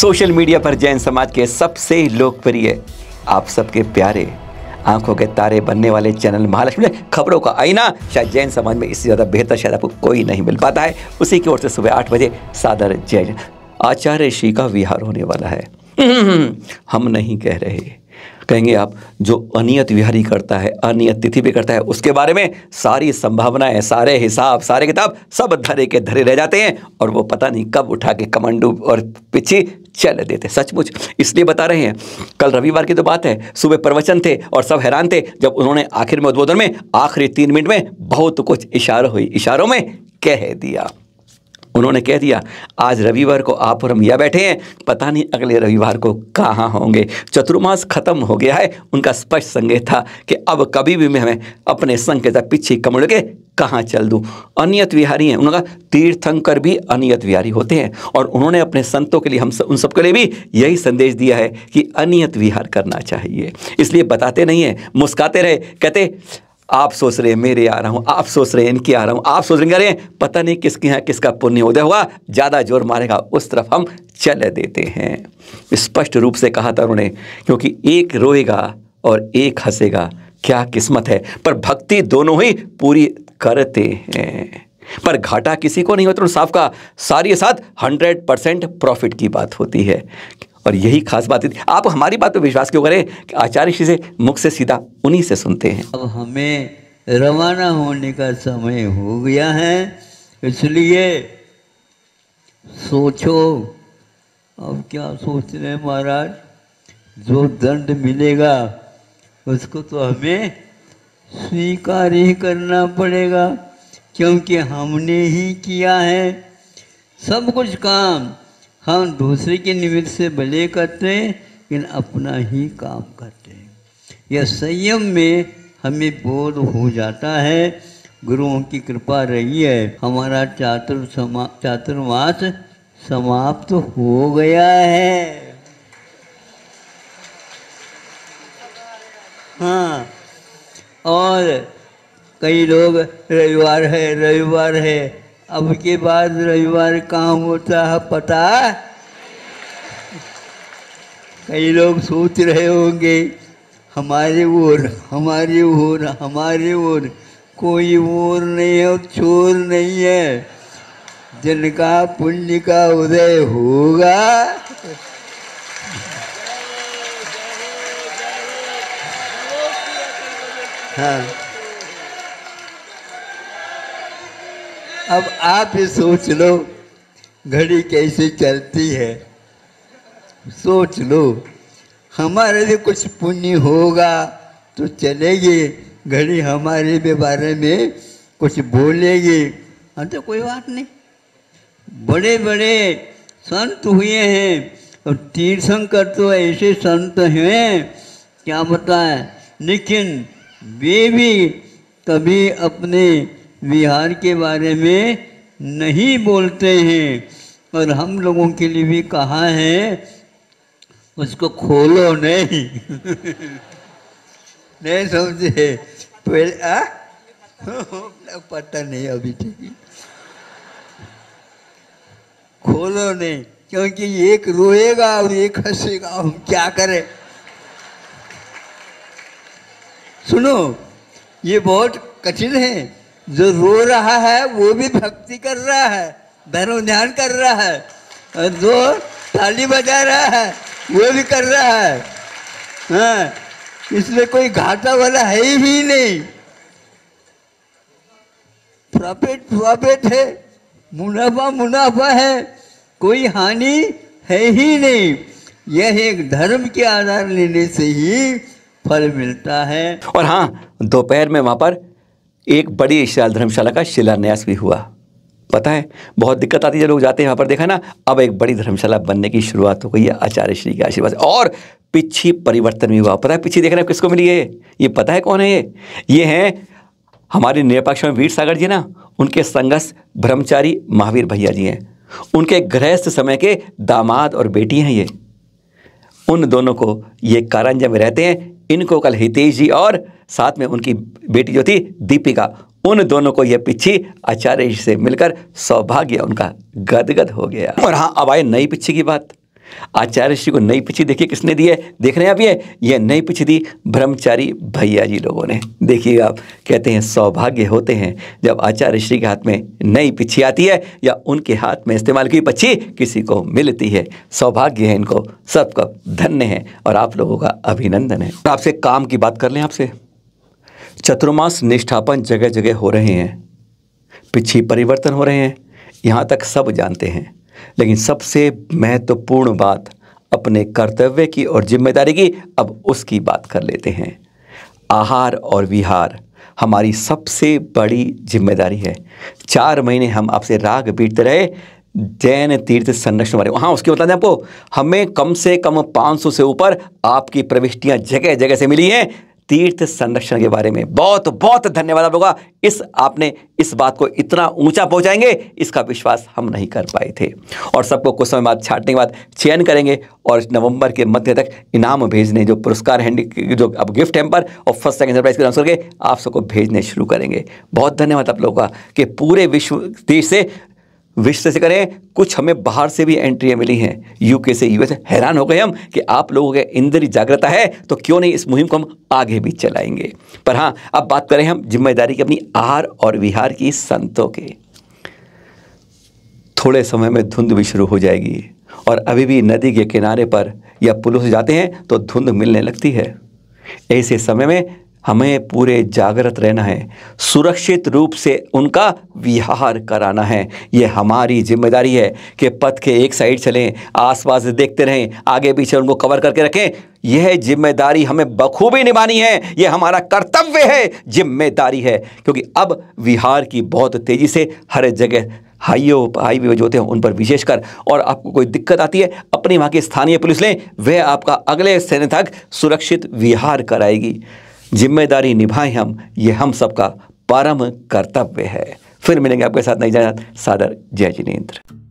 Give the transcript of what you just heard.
Social media पर जैन समाज के सबसे लोकप्रिय, आप सबके प्यारे, आंखों के तारे बनने वाले चैनल महालक्ष्मी खबरों का आईना, शायद जैन समाज में इससे ज़्यादा बेहतर शायद आपको कोई नहीं मिल पाता है। उसी की ओर से सुबह 8 बजे सादर जय। आचार्य श्री का विहार होने वाला है। हम नहीं कह रहे, कहेंगे आप जो अनियत विहारी करता है, अनियत तिथि पे करता है, उसके बारे में सारी संभावनाएं, सारे हिसाब, सारे किताब सब धरे के धरे रह जाते हैं और वो पता नहीं कब उठा के कमंडू और पीछे चल देते। सचमुच इसलिए बता रहे हैं। कल रविवार की तो बात है, सुबह प्रवचन थे और सब हैरान थे जब उन्होंने आखिर में उद्बोधन में आखिरी 3 मिनट में बहुत कुछ इशारों में कह दिया। उन्होंने कह दिया आज रविवार को आप और हम यहाँ बैठे हैं, पता नहीं अगले रविवार को कहाँ होंगे। चतुर्मास खत्म हो गया है। उनका स्पष्ट संकेत था कि अब कभी भी मैं हमें अपने संग के साथ पीछे कमड़ के कहाँ चल दूँ। अनियत विहारी हैं। उन्होंने कहा तीर्थंकर भी अनियत विहारी होते हैं और उन्होंने अपने संतों के लिए हम उन सबके लिए भी यही संदेश दिया है कि अनियत विहार करना चाहिए। इसलिए बताते नहीं हैं, मुस्काते रहे, कहते आप सोच रहे हैं मेरे आ रहा हूँ, आप सोच रहे हैं इनके आ रहा हूँ, आप सोच रहे हैं पता नहीं किसके यहाँ किसका पुण्य उदय होगा, ज़्यादा जोर मारेगा उस तरफ हम चल देते हैं। स्पष्ट रूप से कहा था उन्होंने, क्योंकि एक रोएगा और एक हंसेगा, क्या किस्मत है। पर भक्ति दोनों ही पूरी करते हैं, पर घाटा किसी को नहीं होता। साफ का सारी साथ 100% प्रॉफिट की बात होती है और यही खास बात है। आप हमारी बात पर विश्वास क्यों करें कि आचार्य श्री से मुख से सीधा उन्हीं से सुनते हैं। अब हमें रवाना होने का समय हो गया है, इसलिए सोचो। अब क्या सोच रहे हैं महाराज, जो दंड मिलेगा उसको तो हमें स्वीकार ही करना पड़ेगा, क्योंकि हमने ही किया है सब कुछ काम। हम दूसरे के निमित्त से भले करते हैं लेकिन अपना ही काम करते हैं। यह संयम में हमें बोध हो जाता है। गुरुओं की कृपा रही है। हमारा चातुर्मास समाप्त हो गया है। हाँ, और कई लोग रविवार है, अब के बाद रविवार कहाँ होता है पता? कई लोग सोच रहे होंगे हमारे ओर कोई ओर नहीं है और छोर नहीं है, जिनका पुण्य का उदय होगा हाँ। अब आप ही सोच लो घड़ी कैसे चलती है, सोच लो। हमारे लिए कुछ पुण्य होगा तो चलेगी घड़ी, हमारे भी बारे में कुछ बोलेगी, हाँ तो कोई बात नहीं। बड़े बड़े संत हुए हैं और तीर्थंकर तो ऐसे संत हैं क्या बताएं, लेकिन वे भी कभी अपने विहार के बारे में नहीं बोलते हैं। और हम लोगों के लिए भी कहा है उसको खोलो नहीं नहीं समझे पहले पता नहीं अभी ठीक, खोलो नहीं, क्योंकि एक रोएगा और एक हंसेगा, हम क्या करें। सुनो, ये बहुत कठिन है। जो रो रहा है वो भी भक्ति कर रहा है, धर्म ध्यान कर रहा है, और जो ताली बजा रहा है वो भी कर रहा है। हाँ, इसमें कोई घाटा वाला है ही नहीं। प्रॉफिट है, मुनाफा है, कोई हानि है ही नहीं। यह एक धर्म के आधार लेने से ही फल मिलता है। और हाँ, दोपहर में वहाँ पर एक बड़ी विशाल धर्मशाला का शिलान्यास भी हुआ। पता है बहुत दिक्कत आती है, लोग जाते हैं वहाँ पर, देखा ना, अब एक बड़ी धर्मशाला बनने की शुरुआत हो गई है आचार्य श्री के आशीर्वाद से। और पिछी परिवर्तन भी हुआ। पता है पिछी देखना किसको मिली है? ये पता है कौन है? ये हैं हमारे निरपेक्ष में वीर सागर जी ना, उनके संगस्थ ब्रह्मचारी महावीर भैया जी हैं। उनके गृहस्थ समय के दामाद और बेटी हैं ये। उन दोनों को ये कारंजा में रहते हैं। इनको कल हितेश जी और साथ में उनकी बेटी जो थी दीपिका, उन दोनों को यह पिच्छी आचार्य से मिलकर सौभाग्य उनका गदगद हो गया। और हाँ, अब आए नई पिच्छी की बात। आचार्य श्री को नई पिछी देखिए किसने दी है, देख रहे हैं आप, ये नई पिछी दी ब्रह्मचारी भैया जी लोगों ने। देखिएगा आप, कहते हैं सौभाग्य होते हैं जब आचार्य श्री के हाथ में नई पिछी आती है या उनके हाथ में इस्तेमाल की पक्षी किसी को मिलती है। सौभाग्य है इनको, सबका धन्य है और आप लोगों का अभिनंदन है। आपसे काम की बात कर लें, आपसे चतुर्मास निष्ठापन जगह जगह हो रहे हैं, पिछी परिवर्तन हो रहे हैं, यहाँ तक सब जानते हैं। लेकिन सबसे महत्वपूर्ण बात अपने कर्तव्य की और जिम्मेदारी की, अब उसकी बात कर लेते हैं। आहार और विहार हमारी सबसे बड़ी जिम्मेदारी है। 4 महीने हम आपसे राग पीटते रहे जैन तीर्थ संरक्षण वाले। हाँ, उसकी बता दें आपको, हमें कम से कम 500 से ऊपर आपकी प्रविष्टियाँ जगह जगह से मिली हैं तीर्थ संरक्षण के बारे में। बहुत बहुत धन्यवाद आप लोगों का। आपने इस बात को इतना ऊंचा पहुंचाएंगे इसका विश्वास हम नहीं कर पाए थे। और सबको कुछ समय बाद छांटने के बाद चयन करेंगे और नवंबर के मध्य तक इनाम भेजने, जो पुरस्कार हैंडी, जो अब गिफ्ट हैम्पर और फर्स्ट सेकंड सरप्राइज के करके आप सबको भेजने शुरू करेंगे। बहुत धन्यवाद आप लोगों का कि पूरे विश्व से करें। कुछ हमें बाहर से भी एंट्रियाँ मिली हैं, यूके से, यूएस से। हैरान हो गए हम कि आप लोगों के इंद्रिय जागृता है तो क्यों नहीं इस मुहिम को हम आगे भी चलाएंगे। पर हाँ, अब बात करें हम जिम्मेदारी की अपनी आहार और विहार की संतों के। थोड़े समय में धुंध भी शुरू हो जाएगी और अभी भी नदी के किनारे पर या पुलों से जाते हैं तो धुंध मिलने लगती है। ऐसे समय में हमें पूरे जागृत रहना है, सुरक्षित रूप से उनका विहार कराना है। ये हमारी जिम्मेदारी है कि पथ के एक साइड चलें, आसपास देखते रहें, आगे पीछे उनको कवर करके रखें। यह जिम्मेदारी हमें बखूबी निभानी है, यह हमारा कर्तव्य है, जिम्मेदारी है। क्योंकि अब विहार की बहुत तेज़ी से हर जगह हाईवे जो होते हैं उन पर विशेषकर, और आपको कोई दिक्कत आती है अपनी वहाँ की स्थानीय पुलिस लें, वह आपका अगले समय तक सुरक्षित विहार कराएगी। जिम्मेदारी निभाएं हम, ये हम सबका परम कर्तव्य है। फिर मिलेंगे आपके साथ नई जात। सादर जय जिनेंद्र।